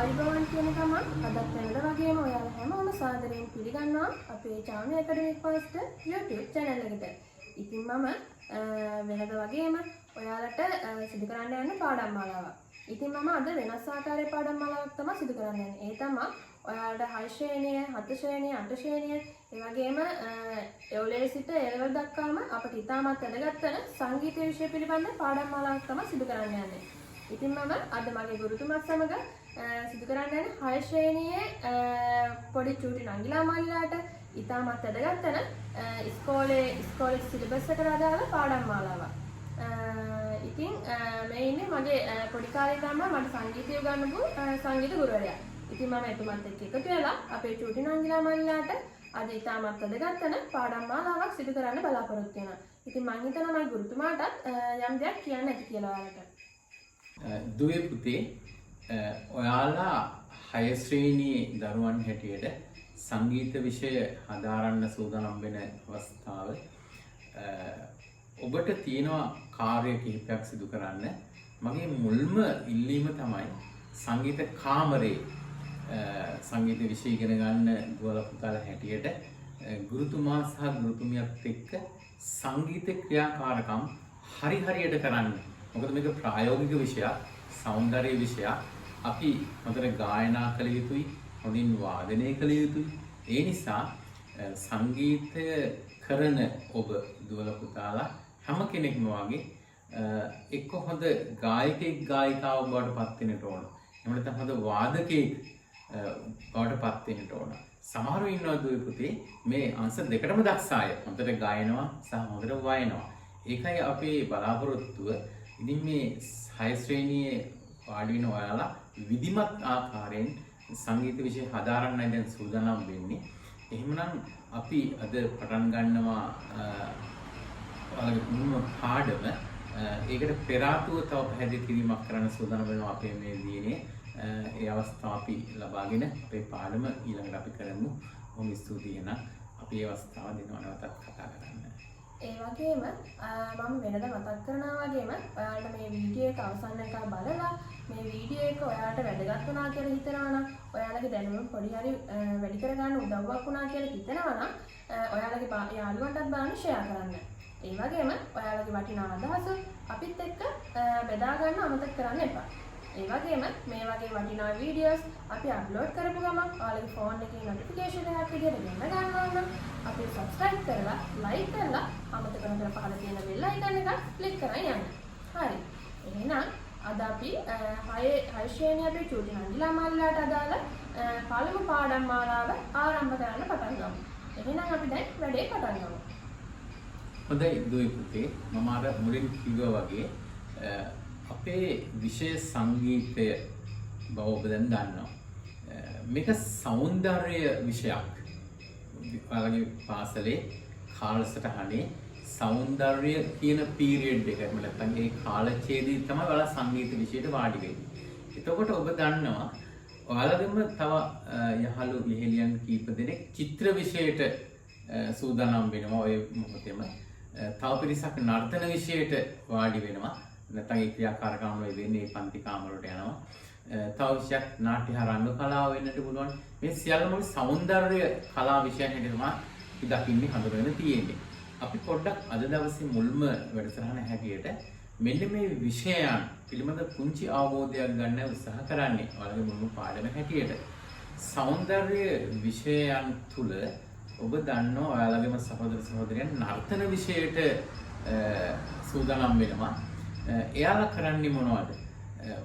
ආයුබෝවන් කියන ගමන් අදත් වෙනද වගේම ඔයාලා හැමෝම සාදරයෙන් පිළිගන්නවා අපේ චාමි ඇකඩමික් පාස්ටර් YouTube channel එකට. ඉතින් මම වෙනද වගේම ඔයාලට සිදු කරන්න යන පාඩම් මාලාවක්. ඉතින් මම අද වෙනස් ආකාරයේ පාඩම් මාලාවක් තමයි සිදු කරන්න යන්නේ. ඒ තමයි ඔයාලට 6 ශ්‍රේණිය, 7 ශ්‍රේණිය, 8 ශ්‍රේණිය, ඒ වගේම A-level සිට A-level දක්වාම අපිට ඉතාමත් වැදගත් වෙන සංගීත විෂය පිළිබඳ පාඩම් මාලාවක් තමයි සිදු කරන්න යන්නේ. ඉතින් මම අද මගේ ගුරුතුමත් සමග සිදු කරන්න යන 6 ශ්‍රේණියේ පොඩි චූටි නංගිලා මල්ලාට ඉතාමත් වැදගත් වෙන ඉස්කෝලේ සිලබස් එකට අදාළ පාඩම් මාලාවක්. ඉතින් මේ ඉන්නේ මගේ පොඩි කාලේ තමයි මට සංගීතය උගන්වපු සංගීත ගුරුවරයා. ඉතින් මම එතුමත් එක්ක එකතු වෙලා අපේ චූටි නංගිලා මල්ලාට අද ඉතාමත් වැදගත් වෙන පාඩම් මාලාවක් සිදු කරන්න බලාපොරොත්තු වෙනවා. ඉතින් මම හිතනවා මගේ ගුරුතුමාටත් යම් දෙයක් කියන්න ඇති කියලා ඔයාලට. දුවේ පුතේ ඔයාලා 6 ශ්‍රේණියේ දරුවන් හැටියට සංගීත විෂය හදාරන්න සූදානම් වෙන අවස්ථාව ඔබට තියෙනවා කාර්ය කිහිපයක් සිදු කරන්න. මගේ මුල්ම ඉල්ලීම තමයි සංගීත කාමරේ සංගීත විෂය ඉගෙන ගන්න දුවල පුතාලා හැටියට ගුරුතුමා සහ ගුරුතුමියත් එක්ක සංගීත ක්‍රියාකාරකම් හරියට කරන්න. මොකද මේක ප්‍රායෝගික විෂයක්, සෞන්දර්ය විෂයක්. අපි හොඳට ගායනා කළ යුතුයි, හොඳින් වාදනය කළ යුතුයි. ඒ නිසා සංගීතය කරන ඔබ දුවල පුතාලා හැම කෙනෙක්ම වගේ එක්ක හොඳ ගායකයෙක් ගායිකාවක් බවට පත් වෙන්නට ඕන. එහෙම නැත්නම් හොඳ වාදකයෙක් බවට පත් වෙන්නට ඕන. සමහරව ඉන්නවා දුවේ පුතේ මේ අංශ දෙකටම දක්ෂ අය. හොඳට ගායනවා සහ හොඳට වයනවා. ඒකයි අපේ බලාපොරොත්තුව. ඉතින් මේ 6 ශ්‍රේණියේ වාඩි වෙන ඔයාලා විධිමත් ආකාරයෙන් සංගීත විෂය හදාරන්නයි දැන් සූදානම් වෙන්නේ. එහෙමනම් අපි අද පටන් ගන්නවා ඔයාලගේ මුල්ම පාඩම. ඒකට පෙර ආතුව තව පැහැදිලි කිරීමක් කරන්න සූදානම් වෙනවා අපේ මේ දිනේ. ඒ අවස්ථාව අපි ලබාගෙන අපේ පාඩම ඊළඟට අපි කරමු. බොහොම ස්තුතියි එහෙනම් අපි මේ අවස්ථාව දෙනවා නැවතත් කතා කරන්න. ඒ වගේම මම වෙනද මතක් කරනවා වගේම ඔයාලට මේ වීඩියෝ එක අවසන් වෙනකම් බලලා මේ වීඩියෝ එක ඔයාලට වැදගත් වුණා කියලා හිතනවා නම් ඔයාලගේ දැනුම පොඩි හරි වැඩි කරගන්න උදව්වක් වුණා කියලා හිතනවා නම් ඔයාලගේ යාළුවන්ටත් බලන්න ෂෙයා කරන්න. ඒ වගේම ඔයාලගේ වටිනා අදහස අපිත් එක්ක බෙදා ගන්න අමතක කරන්න එපා. ඒ වගේම මේ වගේ වටිනා වීඩියෝස් අපි අප්ලෝඩ් කරපු ගමන් ඔයාලගේ ෆෝන් එකේ නොටිෆිකේෂන් එකක් විදියට ගෙන්න ගන්නවා නම් අපි සබ්ස්ක්‍රයිබ් කරලා ලයික් කරලා අමතක කරන්න පහළ තියෙන බෙල් අයිකන් එක ක්ලික් කරන් යන්න. හරි. එහෙනම් අද අපි 6 ශ්‍රේණිය අපේ චූටි නංගිලා මල්ලාට අදාළ පළමු පාඩම් මාලාව ආරම්භ කරන්න පටන් ගමු. එහෙනම් අපි දැන් වැඩේ පටන් ගමු. හොඳයි දුවේ පුතේ මම අර මුලින් කිව්වා වගේ අපේ විෂය සංගීතය බව ඔබ දැන් දන්නවා. මේක සෞන්දර්ය විෂයක්. ඔයාලගේ පාසලේ කාලසටහනේ සෞන්දර්ය කියන පීරියඩ් එක එහෙම නැත්නම් ඒ කාලඡේදයේ තමයි ඔයාලා සංගීත විෂයට වාඩි වෙන්නේ. එතකොට ඔබ දන්නවා ඔයාලගෙම තව යහළු යෙහෙලියන් කීප දෙනෙක් චිත්‍ර විෂයට සූදානම් වෙනවා ඔය මොහොතේම. තව පිරිසක් නර්තන විෂයට වාඩි වෙනවා. නැත්නම් ඒ ක්‍රියාකාරකම් වල වෙන්නේ පන්ති කාමර වලට යනවා. තව විෂයක් නාට්‍ය හා රංග කලාව වෙන්නට පුළුවන්. මේ සියල්ලම සෞන්දර්ය කලා විෂයන් හැටියට තමයි අපි දකින්නේ හඳුනගෙන තියෙන්නේ. අපි පොඩ්ඩක් අද දවසේ මුල්ම වැඩසටහන හැටියට මෙන්න මේ විෂයයන් පිළිබඳ පුංචි අවබෝධයක් ගන්න උත්සාහ කරන්නේ. ඔයාලගේ මුල්ම පාඩම හැටියට. සෞන්දර්ය විෂයයන් තුල ඔබ දන්නවා ඔයාලගේම සහෝදර සහෝදරියන් නර්තන විෂයට සූදානම් වෙනවා. එයාලා කරන්නේ මොනවද?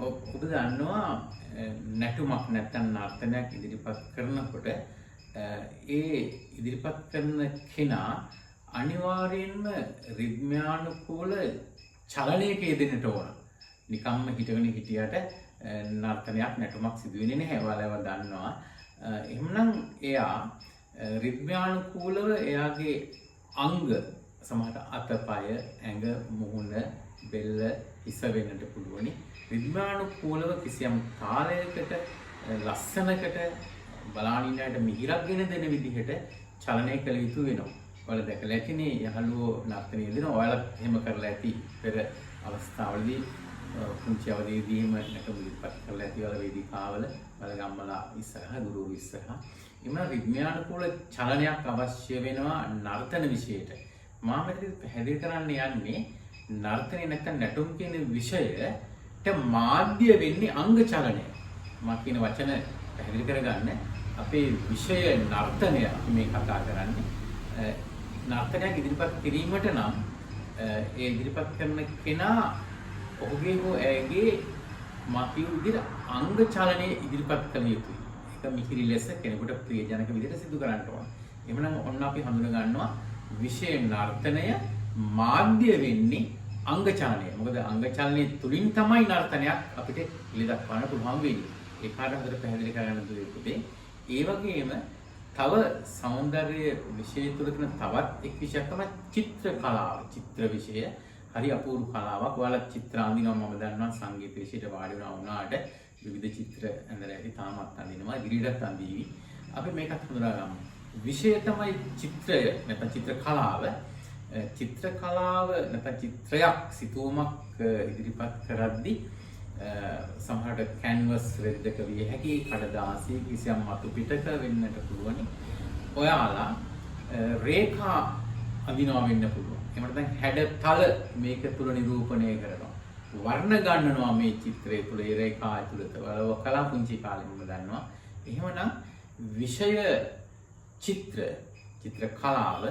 ඔබ දන්නවා නැටුමක් නැත්නම් නර්තනයක් ඉදිරිපත් කරනකොට ඒ ඉදිරිපත් කරන කෙනා අනිවාර්යයෙන්ම රිද්මයානුකූල චලනයක යෙදෙන්නට ඕන. නිකම්ම හිටගෙන හිටියට නර්තනයක් නැටුමක් සිදු වෙන්නේ නැහැ. ඔයාලා දන්නවා. එහෙමනම් එයා රිද්මයානුකූලව එයාගේ අංග සමහරට අතපය, ඇඟ, මුහුණ, බෙල්ල, හිස වෙන්නට පුළුවනි. රිද්මයානුකූලව කිසියම් තාලයකට ලස්සනකට බලානින්නට මිහිරක් ගෙන දෙන විදිහට චලනය කළ යුතු වෙනවා. ඔයාලා දැකලා ඇතිනේ යහළුවෝ නර්තනය දෙනවා. ඔයාලා එහෙම කරලා ඇති පෙර අවස්ථාවලදී පුංචි අවදීදීම නැටුම් ඉදිරිපත් කරලා ඇති වල වේදිකාවල බලගම්මලා ඉස්සරහා ගුරුවරු ඉස්සරහා එමන රිද්මයානුකූල චලනයක් අවශ්‍ය වෙනවා නර්තන විෂයට. මම මෙතන පැහැදිලි කරන්න යන්නේ නර්තනේ නැත්නම් නැටුම් කියන විෂයට මාධ්‍ය වෙන්නේ අංග චලනය. මම කියන වචන පැහැදිලි කරගන්න අපේ විෂය නර්තනය අපි මේ කතා කරන්නේ. නර්තනයක් ඉදිරිපත් කිරීමට නම් ඒ ඉදිරිපත් කරන කෙනා ඔහුගේ හෝ ඇයගේ මාපියු විදිහට අංග චලනය ඉදිරිපත් කළ යුතුයි. ඒක මිහිරි ලෙස කෙනෙකුට ප්‍රියජනක විදිහට සිදු කරන්න ඕන. එහෙමනම් ඔන්න අපි හඳුන ගන්නවා විෂය නර්තනය මාධ්‍ය වෙන්නේ අංග චලනය. මොකද අංග චලනයේ තුලින් තමයි නර්තනයක් අපිට ඉලි දක්වන්න පුළුවන් වෙන්නේ. ඒ කාට හොඳට පැහැදිලි කරගන්න දුවේ. ඒ වගේම තව සෞන්දර්ය විෂය තුළ තියෙන තවත් එක් විෂයක් තමයි චිත්‍ර කලාව. චිත්‍ර විෂය හරි අපූර්ව කලාවක්. ඔයාලා චිත්‍ර අඳිනවා මම දන්නවා සංගීත විෂයට වාඩි වුණාට විවිධ චිත්‍ර ඇඳලා ඇති තාමත් අඳිනවා ඉදිරියටත් අඳිවි. අපි මේකත් හඳුනාගමු. විෂය තමයි චිත්‍රය නැත්නම් චිත්‍ර කලාව. චිත්‍ර කලාව නැත්නම් චිත්‍රයක් සිතුවමක් ඉදිරිපත් කරද්දී සමහරට කැන්වස් රෙද්දක විය හැකි කඩදාසි කිසියම් මතු පිටක වෙන්නට පුළුවනි. ඔයාලා රේඛා අඳිනවා වෙන්න පුළුවන්. එහෙම නැත්නම් හැඩතල මේක තුල නිරූපණය කරනවා. වර්ණ ගන්නනවා මේ චිත්‍රය තුල ඒ රේඛා ඇතුළත. ඔයාලා කලා පුංචි කාලෙම දන්නවා. එහෙමනම් විෂය චිත්‍ර කලාව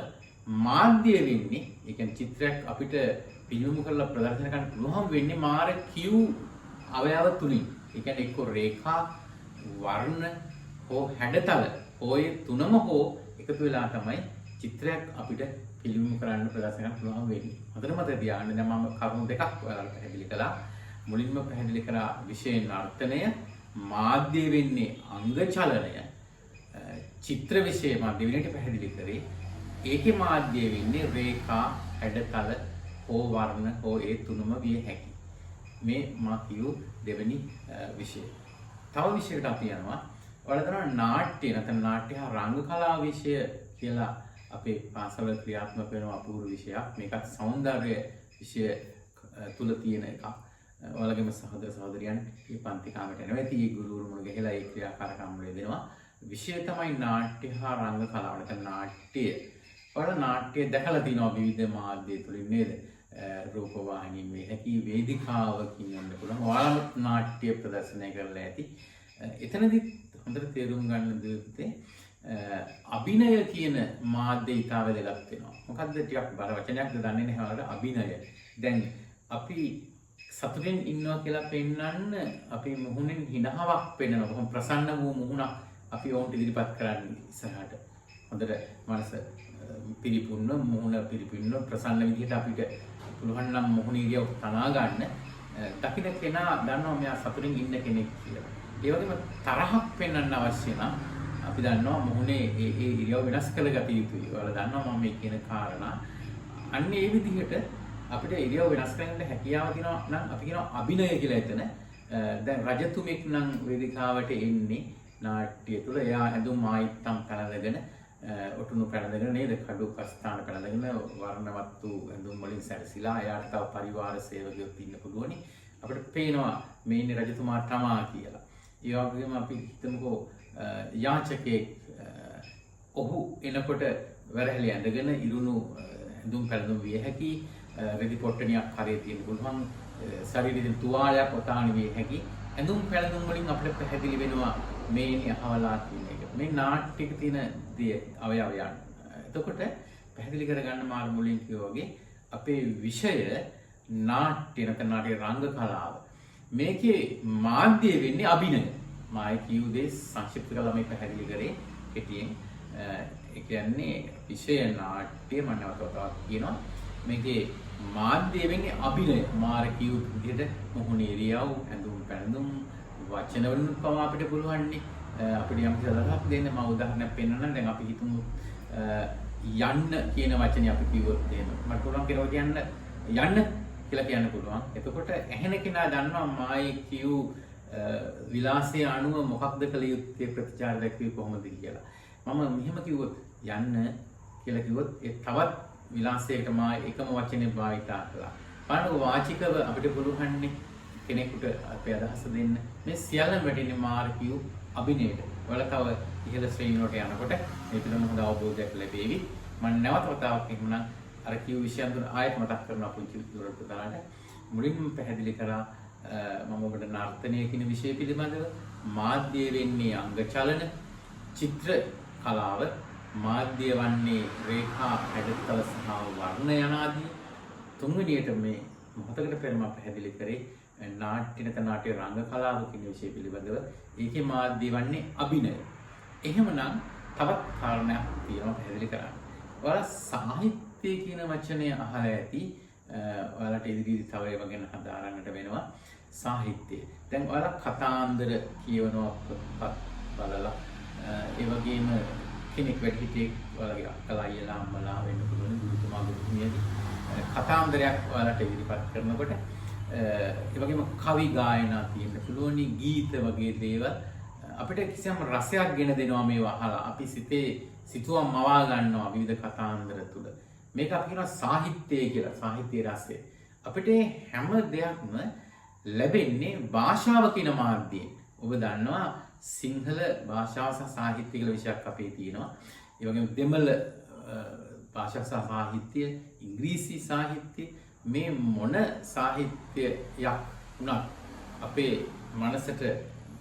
මාධ්‍ය වෙන්නේ ඒ කියන්නේ චිත්‍රයක් අපිට පිළියුම් කරලා ප්‍රදර්ශන කරන්න පුළුවන් වෙන්නේ මාර කියු අවයව තුලින්. ඒ කියන්නේ එක්ක රේඛා වර්ණ හෝ හැඩතල ඔය තුනම හෝ එකතු වෙලා තමයි චිත්‍රයක් අපිට පිළියුම් කරන්න ප්‍රදර්ශන කරන්න පුළුවන් වෙන්නේ. හොඳට මතක තියාගන්න. දැන් මම කරුණු දෙකක් ඔයාලට පැහැදිලි කළා. මුලින්ම පැහැදිලි කරා විෂය නර්තනය මාධ්‍ය වෙන්නේ අංග චලනය. චිත්‍ර විෂය මාධ්‍ය වෙන්නට පැහැදිලි කරේ. ඒකේ මාධ්‍ය වෙන්නේ රේඛා හැඩතල හෝ වර්ණ හෝ ඒ තුනම විය හැකියි. මේ මා කියු දෙවෙනි විෂය. තව විෂයකට අපි යනවා. ඔයාලා දන්නවා නාට්‍ය නැත්නම් නාට්‍ය හා රංග කලාව විෂය කියලා අපේ පාසල ක්‍රියාත්මක වෙන අපූර්ව විෂයක්. මේකත් සෞන්දර්ය විෂය තුල තියෙන එකක්. ඔයාලගේම සහෝදර සහෝදරියන් මේ පන්ති කාමරයට එනවා. ඉතින් ඒ ගුරුවරු මුණ ගැහිලා ඒ ක්‍රියාකාරකම් වල දෙනවා. විෂය තමයි නාට්‍ය හා රංග කලාව. නැත්නම් නාට්‍ය. ඔයාලා නාට්‍ය දැකලා තියෙනවා විවිධ මාධ්‍ය තුලින් නේද? රූපවාහිනියෙන් මේ හැකි වේදිකාවකින් යන්න පුළුවන්. ඔයාලම නාට්‍ය ප්‍රදර්ශනය කරලා ඇති. එතනදී හොඳට තේරුම් ගන්න දෙන්නේ අභිනය කියන මාධ්‍ය ඉතාල වැදගත් වෙනවා. මොකද්ද ටිකක් බර වචනයක්ද දන්නේ නැහැ ඔයාලට අභිනය. දැන් අපි සතුටින් ඉන්නවා කියලා පෙන්වන්න අපි මුහුණෙන් හිනහාවක් පෙන්වනවා. කොහොම ප්‍රසන්න වූ මුහුණක් අපි ඕන්ට ඉදිරිපත් කරන්නේ ඉස්සරහට. හොඳට මනස පිරිපුන්න මුහුණ පිරිපුන්න ප්‍රසන්න විදිහට අපිට පුළුවන් නම් මුහුණ ඉරියව් තනා ගන්න. දකින්න කෙනා දන්නවා මෙයා සතුටින් ඉන්න කෙනෙක් කියලා. ඒ වගේම තරහක් පෙන්වන්න අවශ්‍ය නම් අපි දන්නවා මුහුණේ ඒ ඉරියව් වෙනස් කරගත යුතුයි. ඔයාලා දන්නවා මම මේ කියන කාරණා. අන්න ඒ විදිහට අපිට ඉරියව් වෙනස් කරන්න හැකියාව තියෙනවා නම් අපි කියනවා අභිනය කියලා එතන. දැන් රජතුමෙක් නම් වේදිකාවට එන්නේ නාට්‍ය තුළ එයා ඇඳුම් ආයිත්තම් පැනඳගෙන ඔටුනු පැනඳගෙන නේද කඩු කස්ථාන පැනඳගෙන වර්ණවත් වූ ඇඳුම් වලින් සැරසිලා එයාට තව පරිවාර සේවකයොත් ඉන්න පුළුවනි. අපිට පේනවා මේ ඉන්නේ රජතුමා තමා කියලා. ඒ වගේම අපි හිතමුකෝ යාචකයෙක් ඔහු එනකොට වැරහැලි ඇඳගෙන ඉරුණු ඇඳුම් පැළඳුම් විය හැකි රෙදි පොට්ටනියක් කරේ තියෙන පුළුවන් ශරීරයෙන් තුවාලයක් ඔතාන විය හැකි ඇඳුම් පැළඳුම් වලින් අපිට පැහැදිලි වෙනවා මේ අහවලා කියන එක. මේ නාට්‍යයක තියෙන දේ අවයවයන්. එතකොට පැහැදිලි කරගන්න මාර මුලින් කිව්වා වගේ අපේ විෂය නාට්‍ය නැත්නම් නාට්‍ය රංග කලාව. මේකේ මාධ්‍ය වෙන්නේ අභිනය. මායි කියු දේ සංක්ෂිප්ත කරලා මේ පැහැදිලි කරේ කෙටියෙන්. ඒ කියන්නේ විෂය නාට්‍ය මම නැවතත් කියනවා. මේකේ මාධ්‍ය වෙන්නේ අභිනය. මාර කියු විදිහට මොහොනේ ඉරියව් ඇඳුම් පැළඳුම් වචන වලින් පවා අපිට පුළුවන්නේ අපිට යම් සලහක් දෙන්න. මම උදාහරණයක් පෙන්නන්නම්. දැන් අපි හිතමු යන්න කියන වචනේ අපි කිව්වොත් එහෙම මට පුළුවන් කියලා කියන්න යන්න කියලා කියන්න පුළුවන්. එතකොට ඇහෙන කෙනා දන්නවා මායි කියු විලාසයේ අණුව මොකක්ද කළ යුත්තේ ප්‍රතිචාර දක්වන්නේ කොහොමද කියලා. මම මෙහෙම කිව්වොත් යන්න කියලා කිව්වොත් ඒ තවත් විලාසයකට මා එකම වචනේ භාවිතා කළා. බලන්න වාචිකව අපිට පුළුවන්නේ කෙනෙකුට අපේ අදහස දෙන්න. මේ සියල්ලම වැටෙන්නේ මාර කියු අභිනයට. ඔයාලා තව ඉහළ ශ්‍රේණියට යනකොට මේ පිළිබඳව හොඳ අවබෝධයක් ලැබෙවි. මම නැවත වතාවක් එහෙමනම් අර කියු විෂයන් තුන ආයෙත් මතක් කරනවා පුංචි දුරට දාලා. මුලින්ම පැහැදිලි කරා මම ඔබට නර්තනය කියන විෂය පිළිබඳව මාධ්‍ය වෙන්නේ අංග චලන, චිත්‍ර කලාව, මාධ්‍ය වන්නේ රේඛා, හැඩතල සහ වර්ණ යනාදී. තුන්වෙනියට මේ මොහොතකට පෙර මම පැහැදිලි කරේ නාට්‍ය නාට්‍ය රංග කලාව කියන විෂය පිළිබඳව. ඒකේ මාධ්‍ය වන්නේ අභිනය. එහෙමනම් තවත් කාරණයක් තියෙනවා පැහැදිලි කරන්න. ඔයාලා සාහිත්‍ය කියන වචනය අහලා ඇති. ඔයාලට ඉදිරියේදී තව ඒවා ගැන හදාරන්නට වෙනවා. සාහිත්‍යය. දැන් ඔයාලා කතාන්දර කියවනවා පොත්පත් බලලා. ඒ වගේම කෙනෙක් වැඩි හිටියෙක් ඔයාලගේ අක්කලා අයියලා අම්මලා වෙන්න පුළුවන් ගුරුතුමා ගුරුතුමියගේ කතාන්දරයක් ඔයාලට ඉදිරිපත් කරනකොට ඒ වගේම කවි ගායනා තියෙන්න පුළුවන් ගීත වගේ දේවල් අපිට කිසියම් රසයක් ගෙන දෙනවා මේවා අහලා අපි සිතුවම් මවා ගන්නවා විවිධ කතාන්දර තුල මේක අපි කියනවා සාහිත්‍යය කියලා සාහිත්‍ය රසය අපිට හැම දෙයක්ම ලැබෙන්නේ භාෂාව කියන මාධ්‍යයෙන් ඔබ දන්නවා සිංහල භාෂාව සහ සාහිත්‍ය කියලා විෂයක් අපේ තියෙනවා ඒ වගේම දෙමළ භාෂා සහ සාහිත්‍ය ඉංග්‍රීසි සාහිත්‍ය මේ මොන සාහිත්‍යයක් වුණත් අපේ මනසට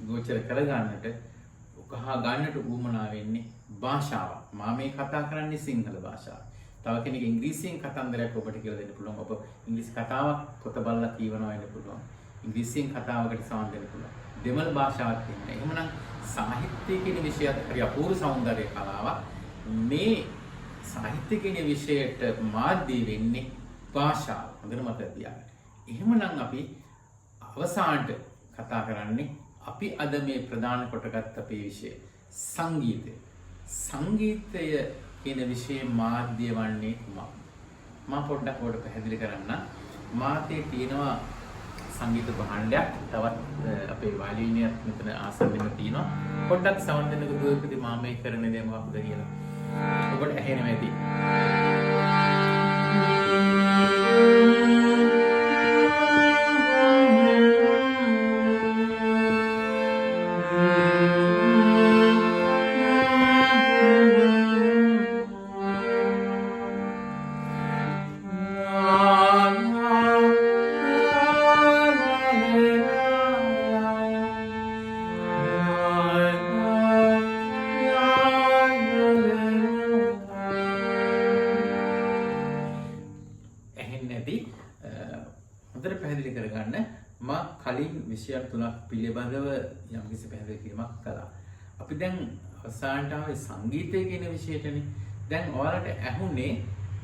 ගෝචර කරගන්නට උකහා ගන්නට උවමනා වෙන්නේ භාෂාව. මම මේ කතා කරන්නේ සිංහල භාෂාව. තව කෙනෙක් ඉංග්‍රීසියෙන් කතන්දරයක් ඔබට කියලා දෙන්න පුළුවන්. ඔබ ඉංග්‍රීසි කතාවක් පොත බලලා කියවනවා වෙන්න පුළුවන්. ඉංග්‍රීසියෙන් කතාවකට සමන් දෙන්න පුළුවන්. දෙමළ භාෂාවක් තියෙනවා. එහෙමනම් සාහිත්‍ය කියන විෂයත් හරි අපූර්ව සෞන්දර්ය කලාවක්. මේ සාහිත්‍ය කියන විෂයට මාධ්‍ය වෙන්නේ භාෂාව. හොඳට මතක තියාගන්න. එහෙමනම් අපි අවසානට කතා කරන්නේ අපි අද මේ ප්‍රධාන කොටගත් අපේ විෂය සංගීතය. සංගීතය කියන විෂයේ මාධ්‍ය වන්නේ කුමක්ද? මම පොඩ්ඩක් ඔයාලට පැහැදිලි කරන්න. මාතේ තියෙනවා සංගීත භාණ්ඩයක්. තවත් අපේ වයලිනියත් මෙතන ආසන්නෙම තියෙනවා. පොඩ්ඩක් සවන් දෙන්නකෝ දුවේකදී මම මේ කරන දේ මොකක්ද කියලා. ඔබට ඇහෙනවා ඇති. හොඳට පැහැදිලි කරගන්න මම කලින් විෂයක් තුනක් පිළිබඳව යම්කිසි පැහැදිලි කිරීමක් කළා. අපි දැන් අවසානට ආවේ සංගීතය කියන විෂයටනේ. දැන් ඔයාලට ඇහුනේ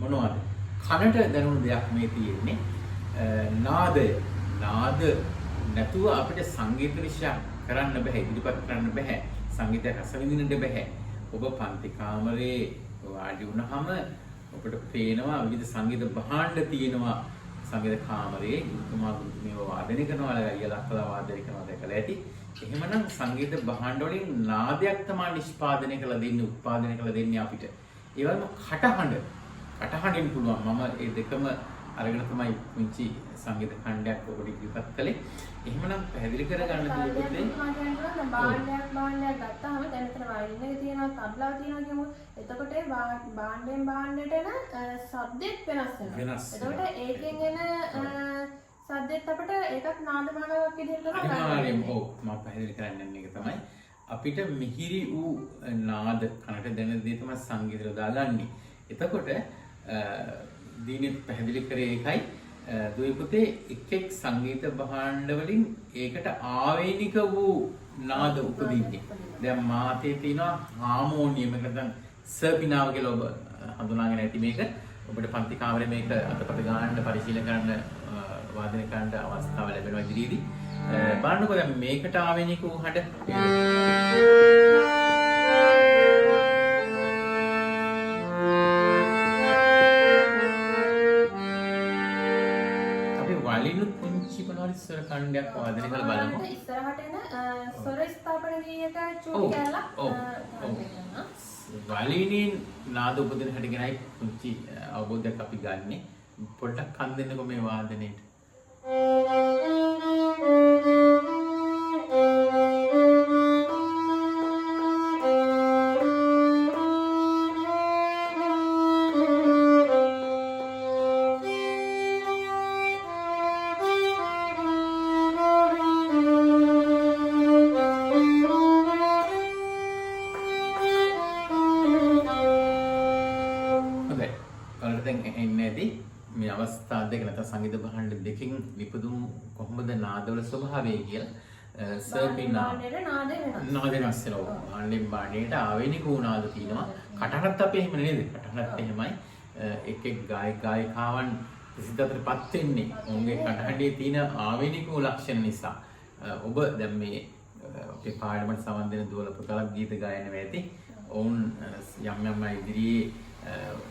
මොනවද? කනට දැනුණු දෙයක් මේ තියෙන්නේ. නාදය. නාද නැතුව අපිට සංගීත විෂයක් කරන්න බෑ, ඉදිරිපත් කරන්න බෑ. සංගීතය රස විඳින්නට බෑ. ඔබ පන්ති කාමරේ වාඩි වුණාම ඔබට පේනවා විවිධ සංගීත භාණ්ඩ තියෙනවා. සංගීත කාමරයේ ගුරුතුමා ගුරුතුමියව වාදනය කරනවා අයියලා අක්කලා වාදනය කරනවා දැකලා ඇති. එහෙමනම් සංගීත භාණ්ඩ වලින් නාදයක් තමයි නිෂ්පාදනය කරලා දෙන්නේ, උත්පාදනය කරලා දෙන්නේ අපිට. ඒ වගේම කටහඬින් පුළුවන්. මම මේ දෙකම අරගෙන තමයි පුංචි සංගීත ඛණ්ඩයක් ඔබට ඉදිරිපත් කළේ. එහෙමනම් පැහැදිලි කරගන්න දුන්නේ භාණ්ඩයක් ගත්තාම දැන් මෙතන වයලින් එක තියෙනවා, තබ්ලාව තියෙනවා කියමු. එතකොට ඒ භාණ්ඩයෙන් භාණ්ඩයට එන ශබ්දෙත් වෙනස් වෙනවා. එතකොට ඒකෙන් එන ශබ්දෙත් අපිට ඒකත් නාද මාලාවක් විදිහට අනිවාර්යයෙන්ම ඔව් මම පැහැදිලි කරන්න යන්නේ ඒක තමයි. අපිට මිහිරි වූ නාද කනට දැනෙන දේ තමයි සංගීතය දාගන්නේ. එතකොට දීනෙත් පැහැදිලි කරේ ඒකයි දුවේ පුතේ එක් සංගීත භාණ්ඩ වලින් ඒකට ආවේනික වූ නාද උපදින්නේ. දැන් මාතේ තියෙනවා හාමෝනියම් එක නැත්නම් සර්පිනාව කියලා ඔබ හඳුනාගෙන ඇති මේක. ඔබට පන්ති කාමරේ මේක අතපත ගන්න පරිශීලන කරන්න වාදනය කරන්න අවස්ථාව ලැබෙනවා ඉදිරියේදී. බලන්නකෝ දැන් මේකට ආවේනික වූ හඬ ස්වර ඛණ්ඩයක් වාදනය කරලා බලමු. ඉස්සරහට එන ස්වර ස්ථාපන ගීයක චූටි කැලක් වයලිනින් නාද උපදින හැටි ගැනයි පුංචි අවබෝධයක් අපි ගන්නෙ. පොඩ්ඩක් කන් දෙන්නකෝ මේ වාදනයේට. අවස්ථා දෙක නැත්නම් සංගීත භාණ්ඩ දෙකකින් නිපදුණු කොහොමද නාදවල ස්වභාවය කියලා සර්පිනා නාද වෙනස් වෙනවා. භාණ්ඩෙන් භාණ්ඩයට ආවේනික නාද තියෙනවා. කටහඬත් අපේ එහෙම නේද? කටහඬත් එහෙමයි. එක් එක් ගායිකාවන් ප්‍රසිද්ධත්වයටපත් වෙන්නේ ඔවුන්ගේ කටහඬේ තියෙන ආවේනික ලක්ෂණ නිසා. ඔබ දැන් මේ අපේ පාඩමට සම්බන්ධ වෙන දුවල පුතලක් ගීත ගායන වෙති. ඔවුන් යම් යම් ඉදිරියේ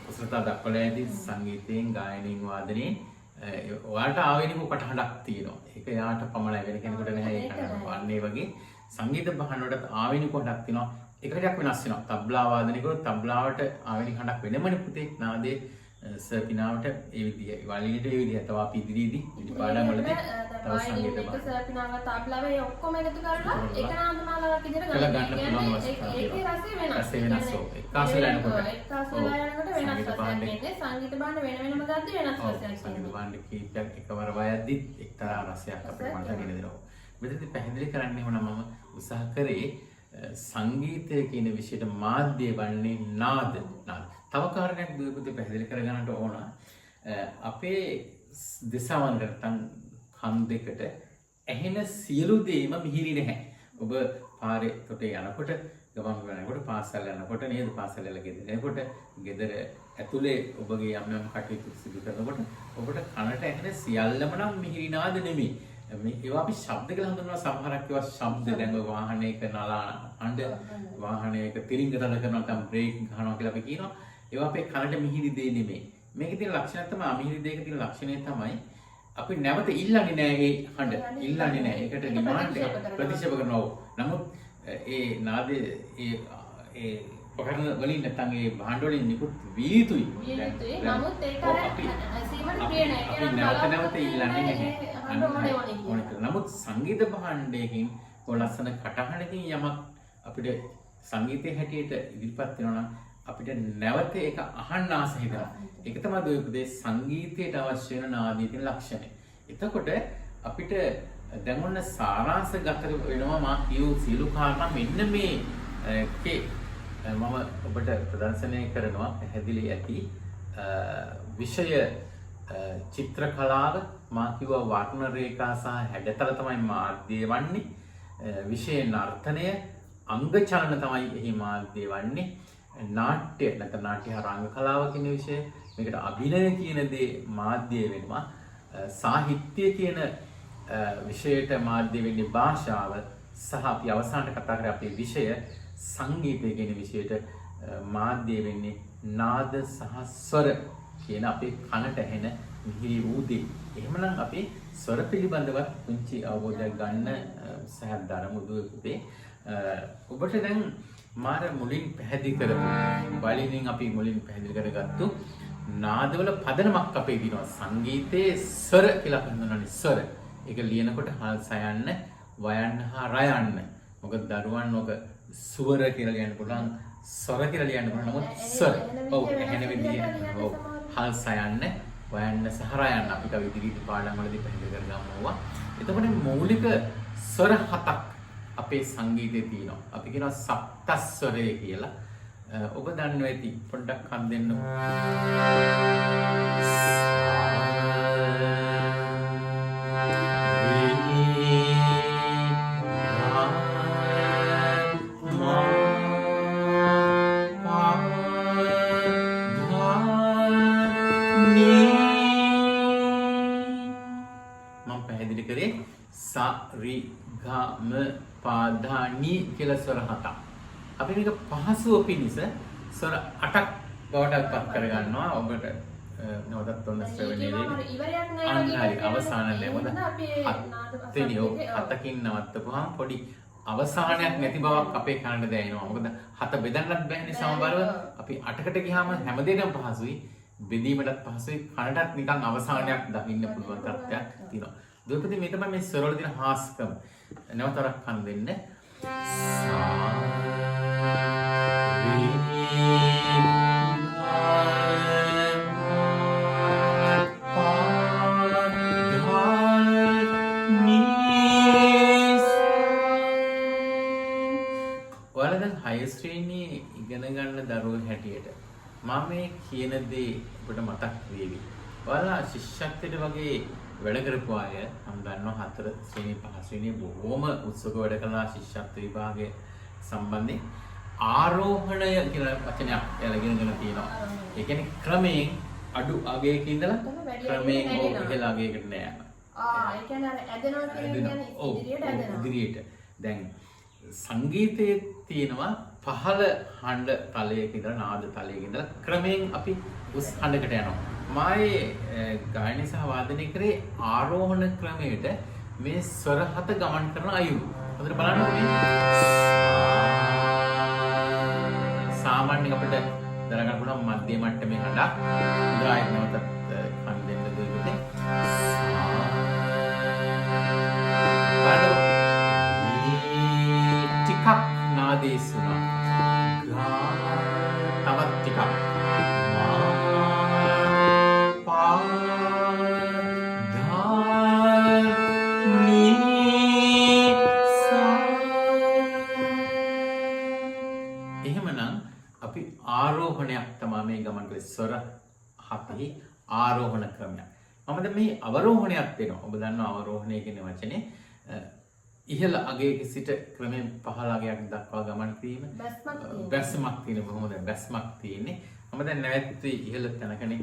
උසස්තා දක්වලා ඇති සංගීතයෙන් ගායනයෙන් වාදනයෙන් ඔයාලට ආවේනික කටහඬක් තියෙනවා. ඒක යාට පමණයි වෙන කෙනෙකුට නැහැ ඒ කටහඬ. අන්න ඒ වගේ සංගීත භාණ්ඩ වලට ආවේනික කටහඬක් තියෙනවා. එකටක් වෙනස් වෙනවා. තබ්ලා වාදනය කරොත් තබ්ලාවට ආවේනික කටහඬක් වෙනමනේ පුතේ. නාදයේ සර්පිනාවට ඒ විදිය වලියට ඒ විදිය තව අපි ඉදිරියේදී ඉදි පාඩම් වලදී තව සංගීත භාණ්ඩ සර්පිනාව තබ්ලාව ඒ ඔක්කොම එකතු කරලා එක නාදමාලාවක් විදිහට ගන්න පුළුවන් අවස්ථාවක් ඒකේ රසය වෙනස්. වෙනස් ඔව්. එක්කාසලා යනකොට එක්කාසලා යනකොට වෙනස් රසයක් එන්නේ. සංගීත භාණ්ඩ වෙන වෙනම ගද්දි වෙනස් රසයක් සංගීත භාණ්ඩ කීපයක් එකවර වයද්දි එක්තරා රසයක් අපිට මනසට ගෙන දෙනවා. මෙතනදී පැහැදිලි කරන්නේ මොනවා මම උත්සාහ කරේ සංගීතය කියන විෂයට මාධ්‍ය වන්නේ නාද. තව කාරණයක් දුවපුතේ පැහැදිලි කරගන්නට ඕන. අපේ දිසාවන් නැත්නම් කන් දෙකට ඇහෙන සියලු දේම මිහිරි නැහැ. ඔබ පාරේ තොටේ යනකොට ගමන් යනකොට පාසල් යනකොට නේද පාසල් වල ගෙදර එනකොට ගෙදර ඇතුලේ ඔබගේ යම් යම් කටයුතු සිදු කරනකොට ඔබට කනට ඇහෙන සියල්ලම නම් මිහිරි නාද නෙමෙයි. මේ ඒවා අපි ශබ්ද කියලා හඳුන්වනවා. සමහරක් ඒවා ශබ්ද දැන් වාහනයක නලා හඬ වාහනයක තිරිංග තද කරනවා නැත්නම් බ්‍රේක් ගහනවා කියලා අපි කියනවා. ඒවා අපේ කනට මිහිරි දේ නෙමෙයි. මේකේ තියෙන ලක්ෂණය තමයි අමිහිරි දෙයක තියෙන ලක්ෂණය තමයි අපි නැවත ඉල්ලන්නේ නැහැ ඒ හඬ. ඉල්ලන්නේ නැහැ. ඒකට ඩිමාන්ඩ් එක ප්‍රතික්ෂේප කරනවා. නමුත් ඒ නාදයේ ඒ උපකරණ වලින් නැත්නම් ඒ භාණ්ඩ වලින් නිකුත් විය යුතුයි. නමුත් ඒක අර සීමට ප්‍රිය නැහැ. අපි නැවත ඉල්ලන්නේ නැහැ. නමුත් සංගීත භාණ්ඩයකින් ඔය ලස්සන කටහඬකින් යමක් අපිට සංගීතයේ හැටියට ඉදිරිපත් වෙනවා නම් අපිට නැවත ඒක අහන්න ආස හිතෙනවා. ඒක තමයි දුවේ සංගීතයට අවශ්‍ය වෙන නාදයේ තියෙන ලක්ෂණය. එතකොට අපිට දැන් ඔන්න සාරාංශගත වෙනවා මා කියූ සීලු කාරණා මෙන්න මේකේ මම ඔබට ප්‍රදර්ශනය කරනවා පැහැදිලි ඇති විෂය චිත්‍ර කලාව මා කිව්වා වර්ණ රේඛා සහ හැඩතල තමයි මාධ්‍ය වන්නේ. විෂය නර්තනය අංග චලන තමයි එහි මාධ්‍ය වන්නේ. නාට්‍ය නැත්නම් නාට්‍ය රංග කලාව කියන විෂය මේකට අභිනය කියන දේ මාධ්‍ය වෙනවා. සාහිත්‍ය කියන විෂයට මාධ්‍ය වෙන්නේ භාෂාව සහ අපි අවසානට කතා කරේ අපේ විෂය සංගීතය කියන විෂයට මාධ්‍ය වෙන්නේ නාද සහ ස්වර කියන අපේ කනට ඇහෙන මිහිරි වූ දේ. එහෙමනම් අපි ස්වර පිළිබඳව පුංචි අවබෝධයක් ගන්න උත්සාහයක් දරමු දුවේ. ඔබට දැන් මාර මුලින් පැහැදිලි කරපු වලින් අපි මුලින් පැහැදිලි කරගත්තු නාදවල පදනමක් අපේ දිනවා. සංගීතයේ ස්වර කියලා හඳුන්වන්නේ ස්වර. ඒක ලියනකොට හල් සයන්න, වයන්න හා රයන්න. මොකද දරුවන් ඔක ස්වර කියලා ලියන්න පුළුවන්, ස්වර කියලා ලියන්න පුළුවන්. නමුත් ස්වර. ඔව් එහෙන විදිය. ඔව් හල් සයන්න, වයන්න සහ රයන්න අපිට විදිහට පාඩම් වලදී පැහැදිලි කරගන්නවා. එතකොට මූලික ස්වර හතක් අපේ සංගීතයේ තියෙනවා. අපි කියනවා සප්තස්වරය කියලා. ඔබ දන්නවා ඇති. පොඩ්ඩක් හම් දෙන්න. මම පැහැදිලි කරේ සා රි ගා ම පාදා නි කියලා ස්වර හතක්. අපි මේක පහසුව පිණිස ස්වර 8ක් බවට පත් කරගන්නවා. ඔබට නවතත් ඔන්න ශ්‍රවණයේදී ඉවරයක් නැහැ හරි අවසාන ලැබුණ හත්වෙනි හතකින් නවත්තපුවාම පොඩි අවසානයක් නැති බවක් අපේ කනට දැනෙනවා. මොකද හත බෙදන්නත් බැහැනේ සමබරව. අපි 8කට ගියාම හැමදේටම පහසුයි. බෙදීමටත් පහසුයි. කනටත් නිකන් අවසානයක් දකින්න පුළුවන් තත්ත්වයක් තියෙනවා. දුපති මේ තමයි මේ ස්වර වල තියෙන හාස්කම. නැවතරක් කන් දෙන්න. ඔයාලා දැන් හය ශ්‍රේණියේ ඉගෙන ගන්න දරුවෝ හැටියට මම මේ කියන දේ ඔබට මතක් වේවි. ඔයාලා ශිෂ්‍යත්වයට වගේ වැඩ කරපු අය මම දන්නවා 4 ශ්‍රේණි 5 ශ්‍රේණිය බොහොම උත්සුක වැඩ කළා ශිෂ්‍යත්ව විභාගය සම්බන්ධයෙන් ආරෝහණය කියලා වචනයක් එයාලා ඉගෙනගෙන තියෙනවා. ඒ කියන්නේ ක්‍රමයෙන් අඩු අගයක ඉඳලා ක්‍රමයෙන් ඉහළ අගයකට නෑ යන. ඒ කියන්නේ අර ඇදෙනවා කියන්නේ ඉදිරියට ඇදෙනවා. ඉදිරියට. දැන් සංගීතයේ තියෙනවා පහළ හඬ තලයක ඉඳලා නාද තලයක ඉඳලා ක්‍රමයෙන් අපි උස් හඬකට යනවා. මායේ ගායනය සහ වාදනය කරේ ආරෝහණ ක්‍රමයට මේ ස්වර හත ගමන් කරන අයුරු. හොඳට බලන්න මේ සාමාන්‍යයෙන් අපිට දරගන්න පුළුවන් මධ්‍යම මට්ටමේ හඬක්. උදායි නැවතත් කන් දෙන්න දෙන්නේ. ටිකක් නාදයේ සුණා. තවත් ටිකක්. එහෙමනම් අපි ආරෝහණයක් තමයි මේ ගමන් කරේ ස්වර හතෙහි ආරෝහණ ක්‍රමයක්. මම දැන් මේ අවරෝහණයක් දෙනවා. ඔබ දන්නවා අවරෝහණය කියන වචනේ ඉහළ අගයක සිට ක්‍රමයෙන් පහළ අගයක් දක්වා ගමන් කිරීම. බැස්මක් තියෙන කොහොමද බැස්මක් තියෙන්නේ. මම දැන් නැවතුනේ ඉහළ තැනකනේ.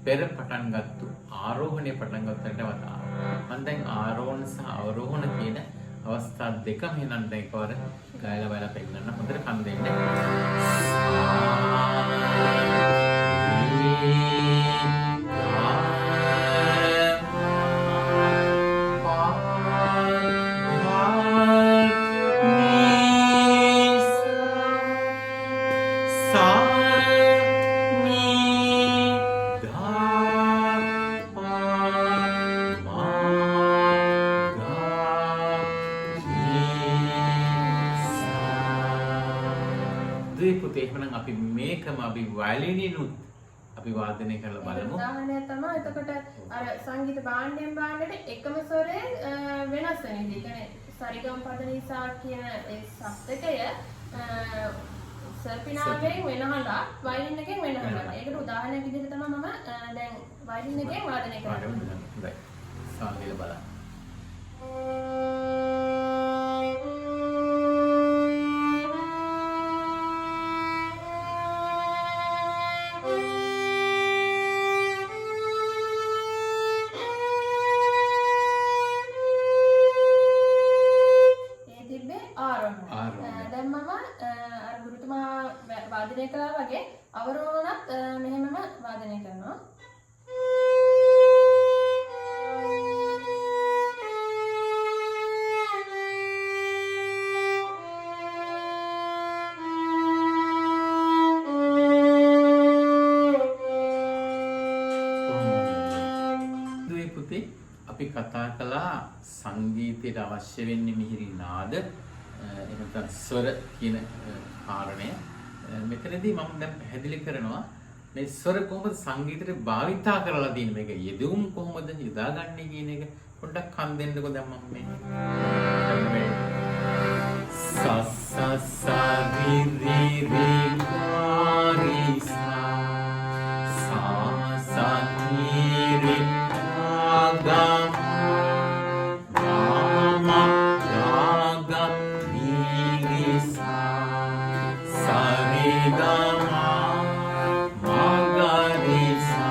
පෙර පටන් ගත්තු ආරෝහණය පටන් ගන්නට වතා මම දැන් ආරෝහණ සහ අවරෝහණ කියන අවස්ථා දෙකම එහෙනම් දැන් එකවර ගායලා බලලා පෙන්නන්න හොඳට කන් දෙන්න. එහෙනම් අපි මේකම අපි වයලිනිනුත් අපි වාදනය කරලා බලමු. උදාහරණයක් තමයි එතකොට අර සංගීත භාණ්ඩයෙන් භාණ්ඩයට එකම ස්වරයෙන් වෙනස් වෙන විදිහ. ඒ කියන්නේ සරිගම් පදනිසා කියන ඒ ශබ්දකය සර්පිනාවෙන් වෙන හඬක් වයලින් එකෙන් වෙන හඬක්. ඒකට උදාහරණයක් විදිහට තමයි මම දැන් වයලින් එකෙන් වාදනය කරන්නේ. හොඳයි. සාන්තිල බලන්න. වාදනය කළා වගේ අවරෝහණත් මෙහෙමම වාදනය කරනවා. දුවේ පුතේ අපි කතා කළා සංගීතයට අවශ්‍ය වෙන්නේ මිහිරි නාද එහෙනම් ස්වර කියන කාරණය. මෙතනදී මම දැන් පැහැදිලි කරනවා මේ ස්වර කොහොමද සංගීතයට භාවිතා කරලා තියෙන්නේ මේක යෙදුම් කොහොමද යොදාගන්නේ කියන එක පොඩ්ඩක් කන් දෙන්නකෝ දැන් මම මේ ස ස ස ri ri ri ga ri sa sa sa ni ri ga ga ma ga ga ni ri sa sa ri ga ma ma ga ri sa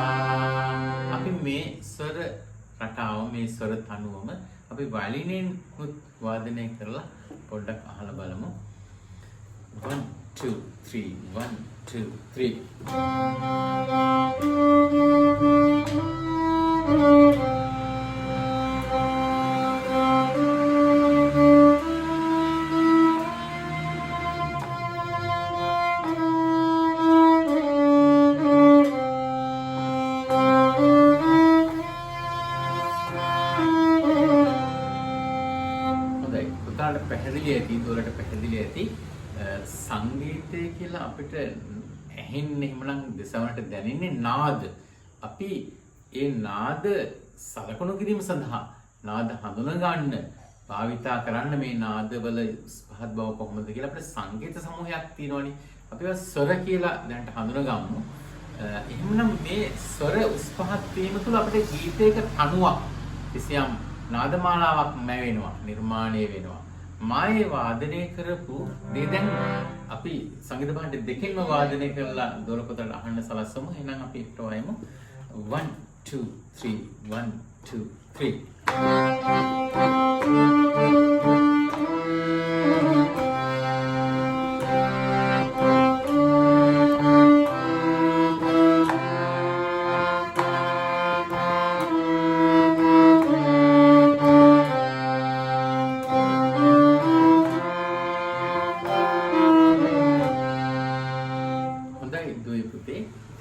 අපි මේ ස්වර රටාව මේ ස්වර තනුවම අපි වයලිනෙන් වාදනය කරලා පොඩ්ඩක් අහලා බලමු. 1 2 3 1 2 3 පැහැදිලි ඇති උඩට පැහැදිලි ඇති සංගීතය කියලා අපිට ඇහෙන්නේ එහෙමනම් දසවනට දැනෙන්නේ නාද අපි ඒ නාද සලකුණු කිරීම සඳහා නාද හඳුනා ගන්න භාවිතා කරන්න මේ නාදවල පහත් බව කොහොමද කියලා අපිට සංකේත සමූහයක් තියෙනවනේ. අපි ඒවා ස්වර කියලා දැනට හඳුනගමු. එහෙමනම් මේ ස්වර උස් පහත් වීම තුළ අපිට ගීතයක තනුවක් කිසියම් නාදමාලාවක් මැවෙනවා, නිර්මාණය වෙනවා. මායේ වාදනය කරපු දේ දැන් අපි සංගීත භාණ්ඩ දෙකෙන්ම වාදනය කරලා දොරපතට අහන්න සලස්වමු. එහෙනම් අපි ඒකට වයමු. 1 2 3 1 2 3.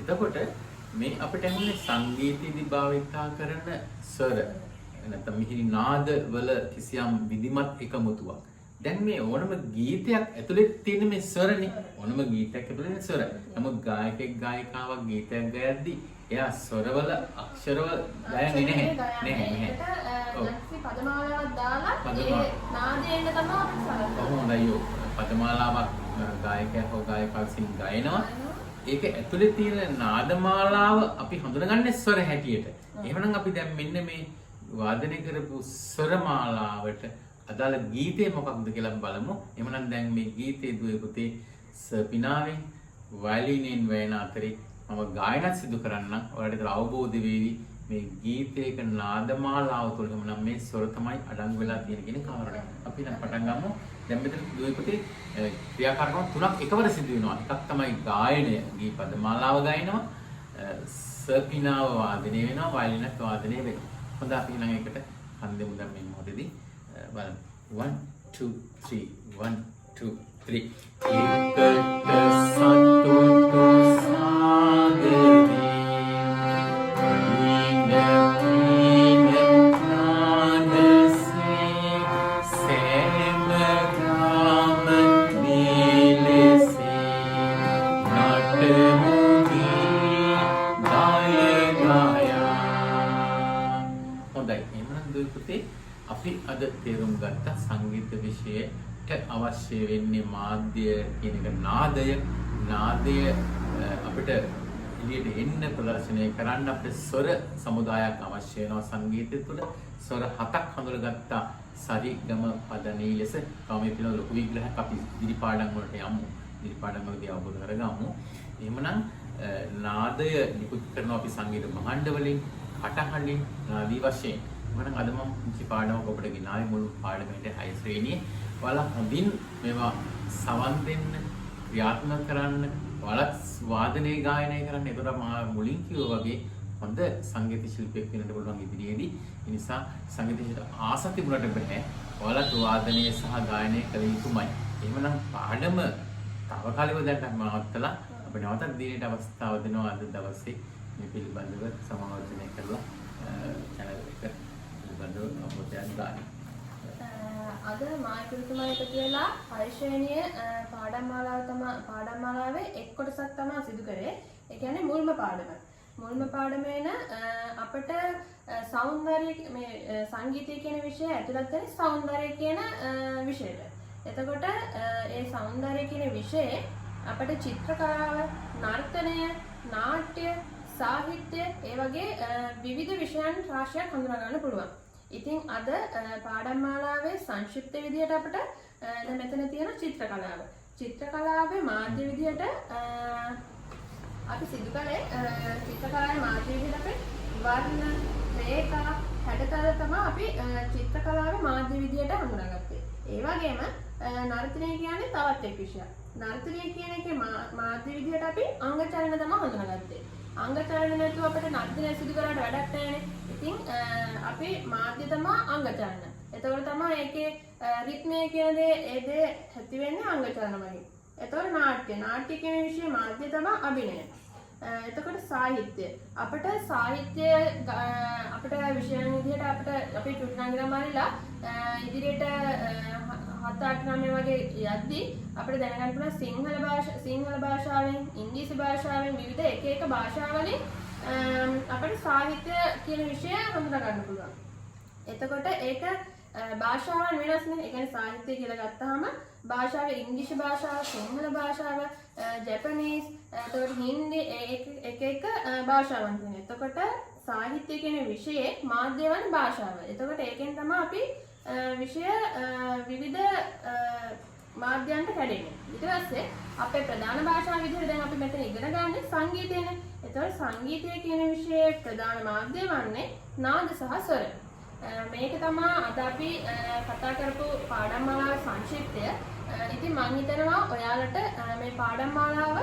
එතකොට මේ අපිට ඇහුනේ සංගීතයේදී භාවිතා කරන ස්වර නැත්නම් මිහිරි නාද වල කිසියම් විධිමත් එකමුතුවක්. දැන් මේ ඕනම ගීතයක් ඇතුලේ තියෙන මේ ස්වරනේ. ඕනම ගීතයක් ඇතුලේ තියෙන ස්වර. නමුත් ගායකෙක් ගායිකාවක් ගීතයක් ගයද්දී එයා ස්වරවල අක්ෂරවල ගයන්නේ නැහැ. පදමාලාවක් දාලා ඒ නාදයෙන් තමයි අපි සලකන්නේ. හොඳයි. පදමාලාවක් ගායකයා හෝ ගායිකාවක් ගයනවා. ඒක ඇතුලේ තියෙන නාදමාලාව අපි හඳුනගන්නේ ස්වර හැටියට. එහෙමනම් අපි දැන් මෙන්න මේ වාදනය කරපු ස්වරමාලාවට අදාළ ගීතය මොකක්ද කියලා බලමු. එහෙමනම් දැන් මේ ගීතයේ දුවේ පුතේ සපිනාවෙන් වයලිනෙන් වයන අතරේ මම ගායනත් සිදු කරන්නම්. ඔයාලට අවබෝධ වෙවි මේ ගීතයක නාදමාලාව තුළ එහෙමනම් මේ ස්වර තමයි අඩංගු වෙලා තියෙන කියන කාරණය. අපි නම් පටන් ගමු. දැන් මෙතන දුවේ පුතේ ක්‍රියාකාරකම් තුනක් එකවර සිදු වෙනවා. එකක් තමයි ගායනය, ගී පදමාලාව ගායනවා, සපිනාව වාදනය වෙනවා, වයලිනත් වාදනය වෙනවා. හොඳ අපි නම් ඒකට හන්දෙමු දැන් මේ මොහොතේදී බලමු. 1 2 3 1 2 3 එකට සතුටු සාගරේ අපි අද තේරුම් ගත්ත සංගීත විෂයට අවශ්‍ය වෙන්නේ මාධ්‍ය කියන එක නාදය. නාදය අපිට එළියට එන්න ප්‍රදර්ශනය කරන්න අපිට ස්වර සමුදායක් අවශ්‍ය වෙනවා සංගීතය තුළ. ස්වර 7ක් හඳුනගත්තා. සරි ගම පද නී ලෙස මේ පිළිබඳ ලොකු විග්‍රහයක් අපි ඉදිරිපාඩම් වලට යමු. ඉදිරිපාඩම් වලදී අවබෝධ කරගමු. එහෙමනම් නාදය නිකුත් කරනවා අපි සංගීත භාණ්ඩ වලින්, කටහඬින්, නාදී වශයෙන්. මම අද මම කිසි පාඩමක් ඔබට ගෙනාවේ මුළු පාඩමේ 6 ශ්‍රේණියේ. ඔයාලා හොඳින් මේවා සවන් දෙන්න, ක්‍රියාත්මක කරන්න, ඔයාලා වාදනයේ ගායනය කරන්න. ඒකට මම මුලින් කිව්වා වගේ හොඳ සංගීත ශිල්පියෙක් වෙන්න පුළුවන් ඉදිරියේදී. ඒ නිසා සංගීතයට ආස තිබුණට බෑ. ඔයාලා වාදනය සහ ගායනය කළ යුතුමයි. එහෙමනම් පාඩම තව කාලෙක දැන් නවත්තලා අපි නැවතත් දිනේට අවස්ථාව දෙනවා අද දවසේ මේ පිළිබඳව සමාවර්තනය කරලා channel එක අද මායිකුතුමා එකතු වෙලා පරිශ්‍රණීය පාඩම් මාලාවේ එක් කොටසක් තමයි සිදු කරේ. ඒ කියන්නේ මුල්ම පාඩම. මුල්ම පාඩමේන අපිට සෞන්දර්ය මේ සංගීතය කියන විෂය ඇතුළත් වෙන සෞන්දර්ය කියන විෂයට. එතකොට ඒ සෞන්දර්ය කියන විෂයේ අපිට චිත්‍ර කලාව, නර්තනය, නාට්‍ය, සාහිත්‍ය ඒ වගේ විවිධ විෂයන් රාශියක් හඳුනා ගන්න පුළුවන්. ඉතින් අද පාඩම් මාලාවේ සංක්ෂිප්ත විදියට අපිට දැන් මෙතන තියෙන චිත්‍ර කලාව. චිත්‍ර කලාවේ මාධ්‍ය විදියට අපි සිදු කළේ චිත්‍ර කලාවේ මාධ්‍ය විදියට අපි වර්ණ, රේඛා, හැඩතල තමයි අපි චිත්‍ර කලාවේ මාධ්‍ය විදියට හඳුනාගත්තේ. ඒ වගේම නර්තනය කියන්නේ තවත් එක් විෂයක්. නර්තනය කියන එකේ මාධ්‍ය විදියට අපි අංග චලන තමයි හඳුනාගත්තේ. අංග චලන නැතුව අපිට නර්තනය සිදු කරාට වැඩක් නැහැනේ. ඉතින් අපි මාධ්‍ය තමයි අංග චලන. එතකොට තමයි ඒකේ රිද්මය කියන දේ ඒ දේ ඇති වෙන්නේ අංග චලන වලින්. එතකොට නාට්‍ය කියන විෂය මාධ්‍ය තමයි අභිනය. එතකොට සාහිත්‍ය අපිට සාහිත්‍ය අපිට විෂයන් විදිහට අපිට අපි චුට්ටංගිරමාරිලා ඉදිරියට 7-8 වගේ යද්දී අපිට දැනගන්න පුළුවන් සිංහල භාෂාවෙන්, ඉංග්‍රීසි භාෂාවෙන් විවිධ එක භාෂාවලින් අපිට සාහිත්‍ය කියන විෂය හඳුනා ගන්න පුළුවන්. එතකොට ඒක භාෂාවන් වෙනස්නේ. ඒ කියන්නේ සාහිත්‍ය කියලා ගත්තාම භාෂාවේ ඉංග්‍රීසි භාෂාව, සිංහල භාෂාව, ජපනීස්, එතකොට හින්දි එක භාෂාවන් තියෙනවා. එතකොට සාහිත්‍ය කියන විෂයේ මාධ්‍ය වන භාෂාව. එතකොට ඒකෙන් තමයි අපි විෂය විවිධ මාධ්‍යයන්ට කැඩෙන්නේ. ඊට පස්සේ අපේ ප්‍රධාන භාෂාව විදිහට දැන් අපි මෙතන ඉගෙන ගන්න සංගීතයනේ. එතකොට සංගීතය කියන විෂයේ ප්‍රධාන මාධ්‍ය වන්නේ නාද සහ ස්වර. මේක තමයි අද අපි කතා කරපු පාඩම් මාලාවේ සංක්ෂිප්තය. ඉතින් මම හිතනවා ඔයාලට මේ පාඩම් මාලාව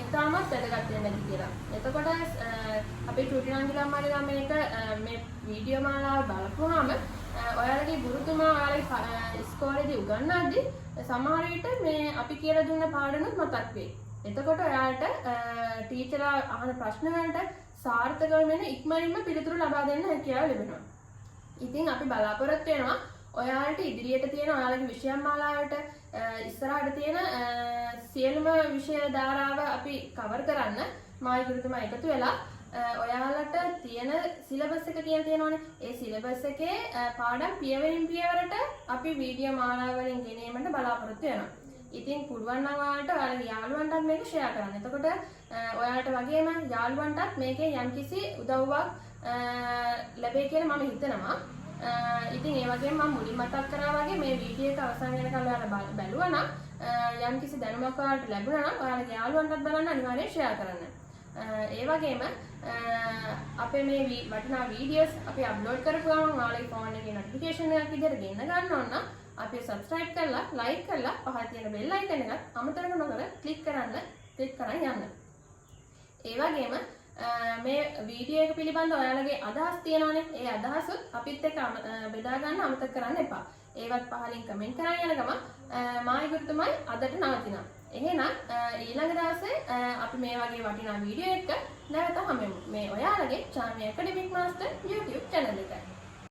ඉතාමත් වැදගත් වෙන්න කියලා. එතකොට අපි ටුටිනංගිලා මාලා මේක මේ වීඩියෝ මාලාව බලපුවාම ඔයාලගේ ගුරුතුමා ඔයාලගේ ඉස්කෝලේදී උගන්වද්දි සමහර විට මේ අපි කියලා දුන්න පාඩනුත් මතක් වෙයි. එතකොට ඔයාලට ටීචර්ලා අහන ප්‍රශ්න වලට සාර්ථක වෙන ඉක්මනින්ම පිළිතුරු ලබා දෙන්න හැකියාව ලැබෙනවා. ඉතින් අපි බලාපොරොත්තු වෙනවා ඔයාලට ඉදිරියට තියෙන ඔයාලගේ විෂය මාලාවට ඉස්සරහට තියෙන සියලුම විෂය ධාරාව අපි කවර් කරන්න මායි ගුරුතුමා එකතු වෙලා ඔයාලට තියෙන සිලබස් එක කියලා තියෙනවනේ. ඒ සිලබස් එකේ පාඩම් පියවරින් පියවරට අපි වීඩියෝ මාලාව වලින් ගෙනීමට බලාපොරොත්තු වෙනවා. ඉතින් පුළුවන් නම් ඔයාලට ඔයාලගේ යාළුවන්ටත් මේක ෂෙයා කරන්න. එතකොට ඔයාලට වගේම යාළුවන්ටත් මේකේ යම්කිසි උදව්වක් ලැබෙයි කියලා මම හිතනවා. ඉතින් ඒ වගේම මම මුලින් මතක් කරා වගේ මේ වීඩියෝ එක අවසන් වෙනකල් ඔයාලා බැලුවා නම් යම්කිසි දැනුමක් ඔයාලට ලැබුණා නම් ඔයාලගේ යාළුවන්ටත් බලන්න අනිවාර්යයෙන් ෂෙයා කරන්න. ඒ වගේම අපේ මේ වටිනා වීඩියෝස් අපි අප්ලෝඩ් කරපු ගමන් ඔයාලගේ ෆෝන් එකේ නොටිෆිකේෂන් එකක් විදිහට ගෙන්න ගන්න ඕන නම් අපි සබ්ස්ක්‍රයිබ් කරලා ලයික් කරලා පහළ තියෙන බෙල් අයිකන් එකත් අමතක නොකර ක්ලික් කරන් යන්න. ඒ වගේම මේ වීඩියෝ එක පිළිබඳව ඔයාලගේ අදහස් තියෙනවනේ. ඒ අදහසුත් අපිත් එක්ක බෙදා ගන්න අමතක කරන්න එපා. ඒවත් පහලින් කමෙන්ට් කරන් යන ගමන් මායි ගුරුතුමයි අදට නවතිනවා. එහෙනම් ඊළඟ දවසේ අපි මේ වගේ වටිනා වීඩියෝ එකක නැවත හමු වෙමු. මේ ඔයාලගේ චාමි ඇකඩමික් මාස්ටර් YouTube channel එකයි.